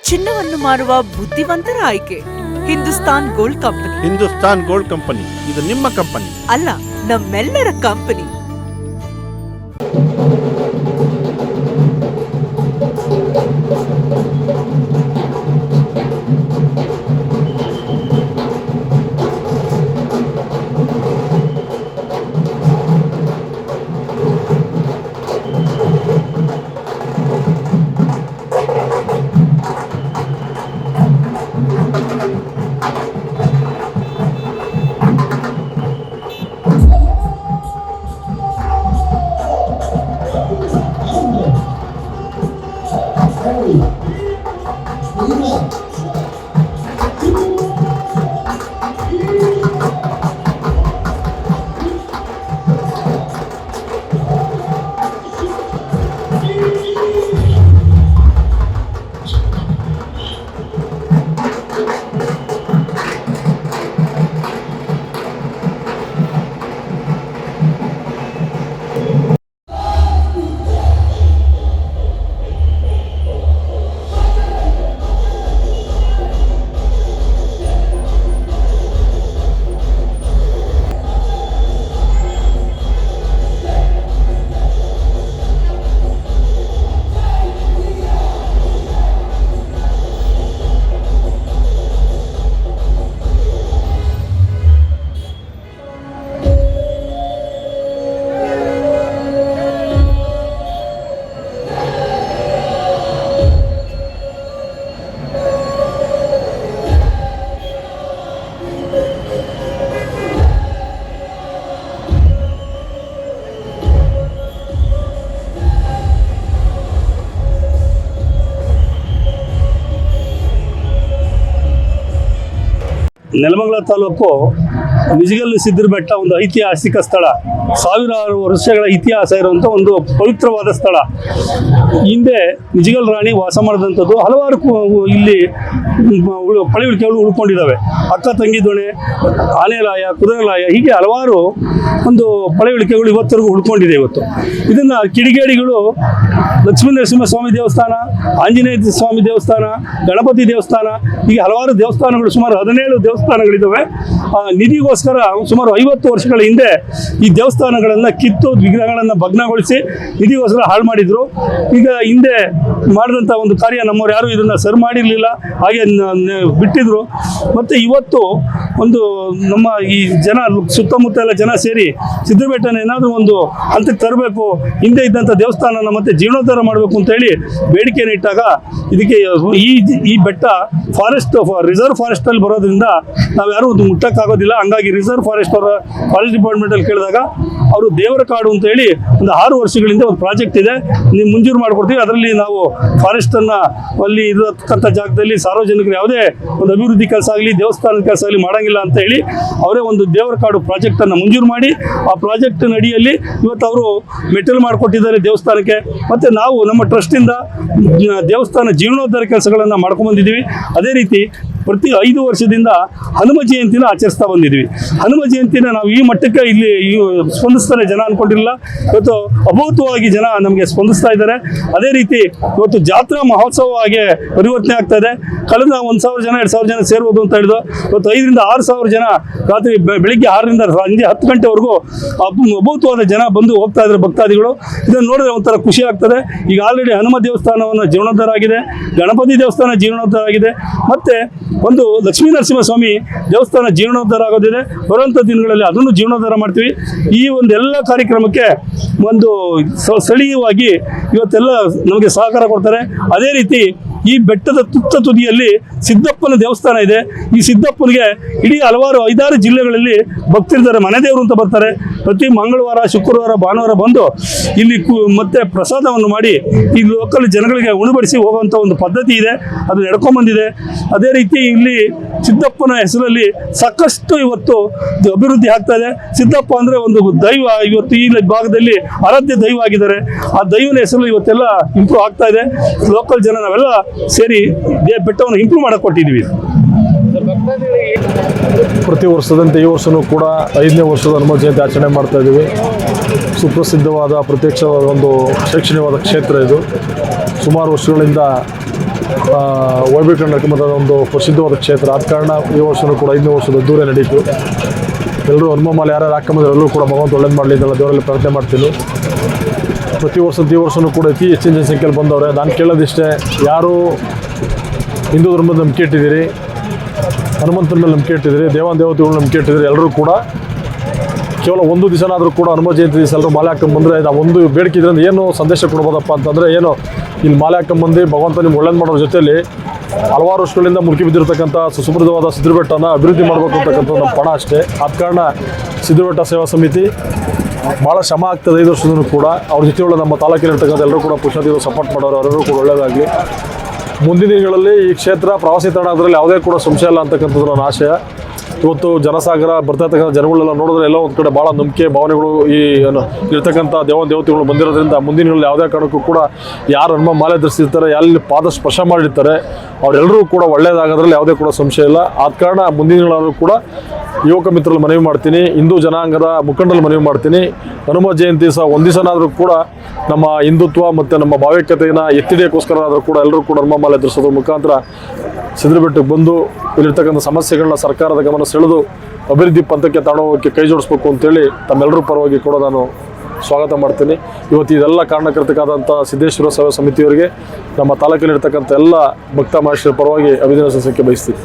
ಚಿನ್ನವನ್ನು ಮಾರುವ ಬುದ್ಧಿವಂತರ ಆಯ್ಕೆ Hindustan gold company. Hindustan gold company ಇದು ನಿಮ್ಮ ಕಂಪನಿ ಅಲ್ಲ, ನಮ್ಮೆಲ್ಲರ ಕಂಪನಿ. ನೆಲಮಂಗಲ ತಾಲೂಕು ನಿಜಗಲ್ಲು ಸಿದ್ಧರ ಬೆಟ್ಟ ಒಂದು ಐತಿಹಾಸಿಕ ಸ್ಥಳ. ಸಾವಿರಾರು ವರ್ಷಗಳ ಇತಿಹಾಸ ಇರುವಂಥ ಒಂದು ಪವಿತ್ರವಾದ ಸ್ಥಳ. ಹಿಂದೆ ನಿಜಗಲ್ ರಾಣಿ ವಾಸ ಮಾಡಿದಂಥದ್ದು ಹಲವಾರು ಇಲ್ಲಿ ಪಳಿಯುಳಿಕೆಗಳು ಉಳ್ಕೊಂಡಿದ್ದಾವೆ. ಅಕ್ಕ ತಂಗಿ ದೊಣೆ, ಆನೆಲಾಯ, ಕುದುರೆಲಾಯ, ಹೀಗೆ ಹಲವಾರು ಒಂದು ಪಳೆಯುಳಿಕೆಗಳು ಇವತ್ತರೆಗೂ ಉಳ್ಕೊಂಡಿದೆ. ಇವತ್ತು ಇದನ್ನು ಕಿಡಿಗೇಡಿಗಳು ಲಕ್ಷ್ಮೀ ನರಸಿಂಹಸ್ವಾಮಿ ದೇವಸ್ಥಾನ, ಆಂಜನೇಯ ಸ್ವಾಮಿ ದೇವಸ್ಥಾನ, ಗಣಪತಿ ದೇವಸ್ಥಾನ, ಹೀಗೆ ಹಲವಾರು ದೇವಸ್ಥಾನಗಳು, ಸುಮಾರು 17 ದೇವಸ್ಥಾನಗಳಿದ್ದಾವೆ. ನಿಧಿಗೋಸ್ಕರ ಸುಮಾರು 50 ವರ್ಷಗಳ ಹಿಂದೆ ಈ ದೇವಸ್ಥಾನಗಳನ್ನು ಕಿತ್ತು ವಿಗ್ರಹಗಳನ್ನು ಭಗ್ನಗೊಳಿಸಿ ನಿಧಿಗೋಸ್ಕರ ಹಾಳು ಮಾಡಿದ್ರು. ಈಗ ಹಿಂದೆ ಮಾಡಿದಂಥ ಒಂದು ಕಾರ್ಯ ನಮ್ಮವ್ರು ಯಾರು ಇದನ್ನು ಸರಿ ಮಾಡಿರಲಿಲ್ಲ, ಹಾಗೆ ಬಿಟ್ಟಿದ್ರು. ಮತ್ತು ಇವತ್ತು ಒಂದು ನಮ್ಮ ಈ ಜನ ಸುತ್ತಮುತ್ತ ಎಲ್ಲ ಜನ ಸೇರಿ ಸಿದ್ಧಬೆಟ್ಟನ ಏನಾದರೂ ಒಂದು ಹಂತಕ್ಕೆ ತರಬೇಕು, ಹಿಂದೆ ಇದ್ದಂಥ ದೇವಸ್ಥಾನನ ಮತ್ತೆ ಜೀರ್ಣೋದ್ಧಾರ ಮಾಡಬೇಕು ಅಂತೇಳಿ ಬೇಡಿಕೆಯನ್ನು ಇಟ್ಟಾಗ ಇದಕ್ಕೆ ಈ ಬೆಟ್ಟ ರಿಸರ್ವ್ ಫಾರೆಸ್ಟಲ್ಲಿ ಬರೋದ್ರಿಂದ ನಾವು ಯಾರೂ ಒಂದು ಮುಟ್ಟಕ್ಕಾಗೋದಿಲ್ಲ. ಹಂಗಾಗಿ ರಿಸರ್ವ್ ಫಾರೆಸ್ಟ್ ಡಿಪಾರ್ಟ್ಮೆಂಟಲ್ಲಿ ಕೇಳಿದಾಗ ಅವರು ದೇವರ ಕಾಡು ಅಂತ ಹೇಳಿ ಒಂದು 6 ವರ್ಷಗಳಿಂದ ಒಂದು ಪ್ರಾಜೆಕ್ಟ್ ಇದೆ, ನೀವು ಮಂಜೂರು ಮಾಡಿಕೊಡ್ತೀವಿ, ಅದರಲ್ಲಿ ನಾವು ಫಾರೆಸ್ಟನ್ನು ಅಲ್ಲಿ ಇರತಕ್ಕಂಥ ಜಾಗದಲ್ಲಿ ಸಾರ್ವಜನಿಕರು ಯಾವುದೇ ಒಂದು ಅಭಿವೃದ್ಧಿ ಕೆಲಸ ಆಗಲಿ ದೇವಸ್ಥಾನದ ಕೆಲಸ ಆಗಲಿ ಮಾಡೋಂಗಿಲ್ಲ ಅಂತ ಹೇಳಿ ಅವರೇ ಒಂದು ದೇವರ ಕಾಡು ಪ್ರಾಜೆಕ್ಟನ್ನು ಮಂಜೂರು ಮಾಡಿ ಆ ಪ್ರಾಜೆಕ್ಟಿನ ಅಡಿಯಲ್ಲಿ ಇವತ್ತು ಅವರು ಮೆಟಲ್ ಮಾಡಿಕೊಟ್ಟಿದ್ದಾರೆ ದೇವಸ್ಥಾನಕ್ಕೆ. ಮತ್ತು ನಾವು ನಮ್ಮ ಟ್ರಸ್ಟಿಂದ ದೇವಸ್ಥಾನ ಜೀರ್ಣೋದ್ಧಾರ ಕೆಲಸಗಳನ್ನು ಮಾಡ್ಕೊಂಡ್ಬಂದಿದ್ದೀವಿ. ಅದೇ ರೀತಿ ಪ್ರತಿ 5 ವರ್ಷದಿಂದ ಹನುಮ ಜಯಂತಿನ ಆಚರಿಸ್ತಾ ಬಂದಿದ್ವಿ. ಹನುಮ ಜಯಂತಿನ ನಾವು ಈ ಮಟ್ಟಕ್ಕೆ ಇಲ್ಲಿ ಸ್ಪಂದಿಸ್ತಾರೆ ಜನ ಅನ್ಕೊಂಡಿರಲಿಲ್ಲ. ಇವತ್ತು ಅಭೂತವಾಗಿ ಜನ ನಮಗೆ ಸ್ಪಂದಿಸ್ತಾ ಇದ್ದಾರೆ. ಅದೇ ರೀತಿ ಇವತ್ತು ಜಾತ್ರಾ ಮಹೋತ್ಸವವಾಗಿ ಪರಿವರ್ತನೆ ಆಗ್ತಾ ಇದೆ. ಕಳೆದ 1,000 ಜನ 2,000 ಜನ ಸೇರ್ಬೋದು ಅಂತ ಹೇಳಿದ್ರು. ಇವತ್ತು 5,000 to 6,000 ಜನ ರಾತ್ರಿ ಬೆಳಿಗ್ಗೆ 6ರಿಂದ ಸಂಜೆ 10 ಗಂಟೆವರೆಗೂ ಅಭೂತವಾದ ಜನ ಬಂದು ಹೋಗ್ತಾ ಇದ್ದಾರೆ ಭಕ್ತಾದಿಗಳು. ಇದನ್ನು ನೋಡಿದ್ರೆ ಒಂಥರ ಖುಷಿ ಆಗ್ತದೆ. ಈಗ ಆಲ್ರೆಡಿ ಹನುಮ ದೇವಸ್ಥಾನವನ್ನು ಜೀರ್ಣೋದ್ಧಾರ ಆಗಿದೆ, ಗಣಪತಿ ದೇವಸ್ಥಾನ ಜೀರ್ಣೋದ್ಧಾರ ಆಗಿದೆ, ಮತ್ತೆ ಒಂದು ಲಕ್ಷ್ಮೀ ನರಸಿಂಹಸ್ವಾಮಿ ದೇವಸ್ಥಾನ ಜೀರ್ಣೋದ್ಧಾರ ಆಗೋದಿದೆ. ಬರುವಂಥ ದಿನಗಳಲ್ಲಿ ಅದನ್ನು ಜೀರ್ಣೋದ್ಧಾರ ಮಾಡ್ತೀವಿ. ಈ ಒಂದು ಎಲ್ಲ ಕಾರ್ಯಕ್ರಮಕ್ಕೆ ಒಂದು ಸ್ಥಳೀಯವಾಗಿ ಇವತ್ತೆಲ್ಲ ನಮಗೆ ಸಹಕಾರ ಕೊಡ್ತಾರೆ. ಅದೇ ರೀತಿ ಈ ಬೆಟ್ಟದ ತುತ್ತ ತುದಿಯಲ್ಲಿ ಸಿದ್ದಪ್ಪನ ದೇವಸ್ಥಾನ ಇದೆ. ಈ ಸಿದ್ದಪ್ಪನಿಗೆ ಇಡೀ ಹಲವಾರು 5-6 ಜಿಲ್ಲೆಗಳಲ್ಲಿ ಭಕ್ತರಿದ್ದಾರೆ, ಮನೆ ದೇವರು ಅಂತ ಬರ್ತಾರೆ. ಪ್ರತಿ ಮಂಗಳವಾರ, ಶುಕ್ರವಾರ, ಭಾನುವಾರ ಬಂದು ಇಲ್ಲಿ ಮತ್ತೆ ಪ್ರಸಾದವನ್ನು ಮಾಡಿ ಈ ಲೋಕಲ್ ಜನಗಳಿಗೆ ಉಣಬಡಿಸಿ ಹೋಗುವಂಥ ಒಂದು ಪದ್ಧತಿ ಇದೆ, ಅದು ನಡ್ಕೊಂಡ್ಬಂದಿದೆ. ಅದೇ ರೀತಿ ಇಲ್ಲಿ ಸಿದ್ದಪ್ಪನ ಹೆಸರಲ್ಲಿ ಸಾಕಷ್ಟು ಇವತ್ತು ಅಭಿವೃದ್ಧಿ ಆಗ್ತಾ ಇದೆ. ಸಿದ್ದಪ್ಪ ಅಂದರೆ ಒಂದು ದೈವ, ಇವತ್ತು ಈ ಭಾಗದಲ್ಲಿ ಆರಾಧ್ಯ ದೈವ ಆಗಿದ್ದಾರೆ. ಆ ದೈವನ ಹೆಸರಲ್ಲಿ ಇವತ್ತೆಲ್ಲ ಇಂಪ್ರೂವ್ ಆಗ್ತಾ ಇದೆ. ಲೋಕಲ್ ಜನ ನಾವೆಲ್ಲ ಸೇರಿ ಬೆಟ್ಟವನ್ನು ಇಂಪ್ರೂವ್ ಮಾಡಕ್ಕೆ ಕೊಟ್ಟಿದ್ದೀವಿ. ಪ್ರತಿ ವರ್ಷದಂತೆ ಈ ವರ್ಷವೂ ಕೂಡ 5ನೇ ವರ್ಷದ ಹನುಮ ಜಯಂತಿ ಆಚರಣೆ ಮಾಡ್ತಾ ಇದ್ದೀವಿ. ಸುಪ್ರಸಿದ್ಧವಾದ ಪ್ರತ್ಯಕ್ಷವಾದ ಒಂದು ಶೈಕ್ಷಣಿಕವಾದ ಕ್ಷೇತ್ರ ಇದು. ಸುಮಾರು ವರ್ಷಗಳಿಂದ ಹೋಗ್ಬೇಕು ನಡ್ಕೊಂಬಂದ ಒಂದು ಪ್ರಸಿದ್ಧವಾದ ಕ್ಷೇತ್ರ. ಆದ ಕಾರಣ ಈ ವರ್ಷವೂ ಕೂಡ 5ನೇ ವರ್ಷದ ಅದ್ದೂರಿ ನಡೀತು. ಎಲ್ಲರೂ ಹನುಮ ಮಾಲೆ ಯಾರು ಹಾಕೊಂಬಂದ್ರೆ ಎಲ್ಲರೂ ಕೂಡ ಭಗವಂತ ಒಳ್ಳೇದು ಮಾಡಲಿ ಅಂತ ದೇವರಲ್ಲಿ ಪ್ರಾರ್ಥನೆ ಮಾಡ್ತೀನಿ. ಪ್ರತಿ ಈ ವರ್ಷವೂ ಕೂಡ ಅತಿ ಹೆಚ್ಚಿನ ಸಂಖ್ಯೆಯಲ್ಲಿ ಬಂದವ್ರೆ. ನಾನು ಕೇಳೋದಿಷ್ಟೇ, ಯಾರು ಹಿಂದೂ ಧರ್ಮದ ನಂಬಿಕೆ ಇಟ್ಟಿದ್ದೀರಿ, ಹನುಮಂತನ ಮೇಲೆ ನಂಬಿಕೆ ಇಟ್ಟಿದ್ದೀರಿ, ದೇವತೆಗಳು ನಂಬಿಕೆ ಇಟ್ಟಿದ್ದೀರಿ, ಎಲ್ಲರೂ ಕೂಡ ಕೇವಲ ಒಂದು ದಿವಸನಾದರೂ ಕೂಡ ಹನುಮ ಜಯಂತಿ ದಿವಸ ಎಲ್ಲರೂ ಮಾಲೆ ಹಾಕೊಂಬಂದರೆ ನಾವು ಒಂದು ಬೇಡಿಕೆ ಇದರಿಂದ ಏನು ಸಂದೇಶ ಕೊಡ್ಬೋದಪ್ಪ ಅಂತಂದರೆ, ಏನು ಇಲ್ಲಿ ಮಾಲೆ ಹಾಕೊಂಬಂದು ಭಗವಂತ ನಿಮ್ಗೆ ಒಳ್ಳೇದು ಮಾಡೋರ ಜೊತೆಯಲ್ಲಿ ಹಲವಾರು ವರ್ಷಗಳಿಂದ ಮುಳುಗಿ ಬಿದ್ದಿರತಕ್ಕಂಥ ಸುಪ್ರಸಿದ್ಧವಾದ ಸಿದ್ಧಬೆಟ್ಟನ ಅಭಿವೃದ್ಧಿ ಮಾಡಬೇಕು ಅಂತಕ್ಕಂಥ ನಮ್ಮ ಪಣ ಅಷ್ಟೇ. ಆದ ಕಾರಣ ಸಿದ್ಧಬೆಟ್ಟ ಸೇವಾ ಸಮಿತಿ ಭಾಳ ಶ್ರಮ ಆಗ್ತದೆ 5 ವರ್ಷದೂ ಕೂಡ. ಅವ್ರ ಜೊತೆയുള്ള ನಮ್ಮ ತಾಲೂಕಿನಲ್ಲಿರ್ತಕ್ಕಂಥ ಎಲ್ಲರೂ ಕೂಡ ಪುಷ್ಪತಿಗಳು ಸಪೋರ್ಟ್ ಮಾಡೋರು, ಅವರೆಲ್ಲರೂ ಕೂಡ ಒಳ್ಳೆಯದಾಗಲಿ. ಮುಂದಿನ ದಿನಗಳಲ್ಲಿ ಈ ಕ್ಷೇತ್ರ ಪ್ರವಾಸಿ ತಾಣ ಅದರಲ್ಲಿ ಯಾವುದೇ ಕೂಡ ಸಂಶಯ ಇಲ್ಲ ಅಂತಕ್ಕಂಥದ್ದು ನನ್ನ ಆಶಯ. ಇವತ್ತು ಜನಸಾಗರ ಬರ್ತಾ ಇರ್ತಕ್ಕಂಥ ಜನಗಳೆಲ್ಲ ನೋಡಿದ್ರೆ ಎಲ್ಲೋ ಒಂದು ಕಡೆ ಭಾಳ ನಂಬಿಕೆ ಭಾವನೆಗಳು ಈ ಇರ್ತಕ್ಕಂಥ ದೇವತೆಗಳು ಬಂದಿರೋದ್ರಿಂದ ಮುಂದಿನ ದಿನಗಳಲ್ಲಿ ಯಾವುದೇ ಕಾರಣಕ್ಕೂ ಕೂಡ ಯಾರು ಹನುಮ ಮಾಲೆ ಧರಿಸಿರ್ತಾರೆ, ಎಲ್ಲಿ ಪಾದ ಸ್ಪರ್ಶ ಮಾಡಿರ್ತಾರೆ ಅವರೆಲ್ಲರೂ ಕೂಡ ಒಳ್ಳೆಯದಾಗೋದ್ರಲ್ಲಿ ಯಾವುದೇ ಕೂಡ ಸಂಶಯ ಇಲ್ಲ. ಆದ ಕಾರಣ ಮುಂದಿನ ದಿನಗಳಲ್ಲೂ ಕೂಡ ಯುವಕ ಮಿತ್ರರಲ್ಲಿ ಮನವಿ ಮಾಡ್ತೀನಿ, ಹಿಂದೂ ಜನಾಂಗದ ಮುಖಂಡರಲ್ಲಿ ಮನವಿ ಮಾಡ್ತೀನಿ, ಹನುಮ ಜಯಂತಿ ಸಹ ಒಂದು ದಿವಸನಾದರೂ ಕೂಡ ನಮ್ಮ ಹಿಂದುತ್ವ ಮತ್ತು ನಮ್ಮ ಭಾವೈಕ್ಯತೆಯನ್ನು ಎತ್ತಿಡಿಯೋಕ್ಕೋಸ್ಕರನಾದರೂ ಕೂಡ ಎಲ್ಲರೂ ಕೂಡ ಹನುಮ ಮಾಲೆ ಧರಿಸೋದ್ರ ಮುಖಾಂತರ ಸಿದ್ಧಬೆಟ್ಟಕ್ಕೆ ಬಂದು ಇಲ್ಲಿರ್ತಕ್ಕಂಥ ಸಮಸ್ಯೆಗಳನ್ನ ಸರ್ಕಾರದ ಗಮನ ಸೆಳೆದು ಅಭಿವೃದ್ಧಿ ಪಂಥಕ್ಕೆ ತಾಣೋಕ್ಕೆ ಕೈ ಜೋಡಿಸ್ಬೇಕು ಅಂತೇಳಿ ತಮ್ಮೆಲ್ಲರೂ ಪರವಾಗಿ ಕೂಡ ನಾನು ಸ್ವಾಗತ ಮಾಡ್ತೀನಿ. ಇವತ್ತು ಇದೆಲ್ಲ ಕಾರಣಕರ್ತಕ್ಕಾದಂಥ ಸಿದ್ದೇಶ್ವರ ಸೇವಾ ಸಮಿತಿಯವರಿಗೆ ನಮ್ಮ ತಾಲೂಕಿನಲ್ಲಿರ್ತಕ್ಕಂಥ ಎಲ್ಲ ಭಕ್ತ ಮಹೇಶ್ವರ ಪರವಾಗಿ ಅಭಿನಂದನೆ ಸಲ್ಲಿಸಕ್ಕೆ ಬಯಸ್ತೀನಿ.